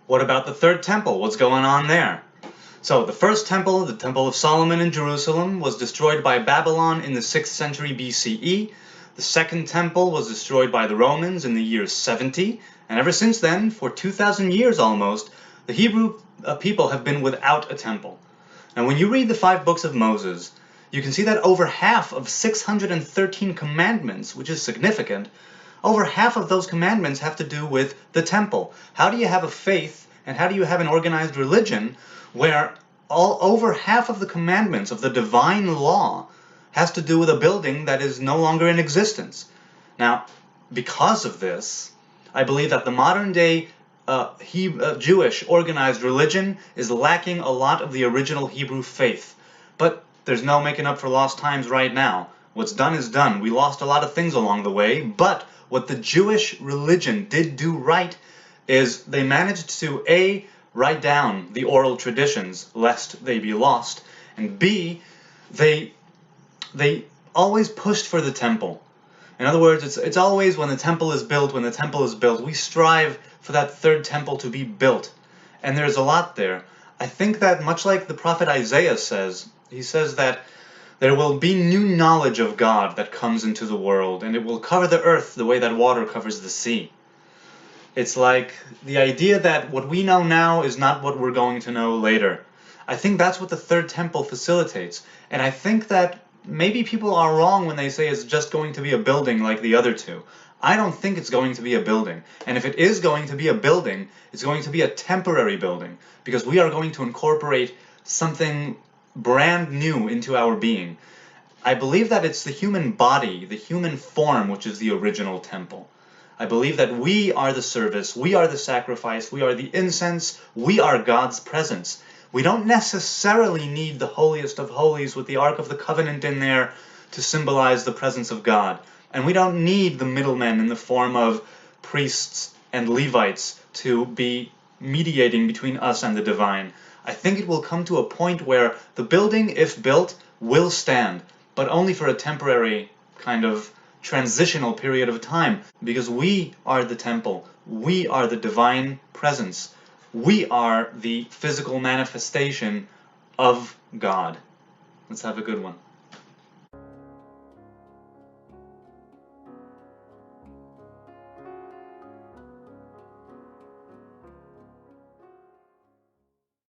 What about the third temple? What's going on there? So the first temple, the Temple of Solomon in Jerusalem, was destroyed by Babylon in the 6th century BCE. The second temple was destroyed by the Romans in the year 70. And ever since then, for 2,000 years almost, the Hebrew people have been without a temple. And when you read the 5 books of Moses, you can see that over half of 613 commandments, which is significant, over half of those commandments have to do with the temple. How do you have a faith and how do you have an organized religion where over half of the commandments of the divine law has to do with a building that is no longer in existence? Now, because of this, I believe that the modern day Jewish organized religion is lacking a lot of the original Hebrew faith. But there's no making up for lost times right now. What's done is done. We lost a lot of things along the way, but what the Jewish religion did do right is they managed to A, write down the oral traditions lest they be lost, and B, they always pushed for the temple. In other words, it's always when the temple is built, we strive for that third temple to be built. And there's a lot there. I think that much like the prophet Isaiah says, he says that there will be new knowledge of God that comes into the world, and it will cover the earth the way that water covers the sea. It's like the idea that what we know now is not what we're going to know later. I think that's what the third temple facilitates. And I think that maybe people are wrong when they say it's just going to be a building like the other two. I don't think it's going to be a building. And if it is going to be a building, it's going to be a temporary building, because we are going to incorporate something brand new into our being. I believe that it's the human body, the human form, which is the original temple. I believe that we are the service, we are the sacrifice, we are the incense, we are God's presence. We don't necessarily need the holiest of holies with the Ark of the Covenant in there to symbolize the presence of God. And we don't need the middlemen in the form of priests and Levites to be mediating between us and the divine. I think it will come to a point where the building, if built, will stand, but only for a temporary kind of transitional period of time, because we are the temple, we are the divine presence, we are the physical manifestation of God. Let's have a good one.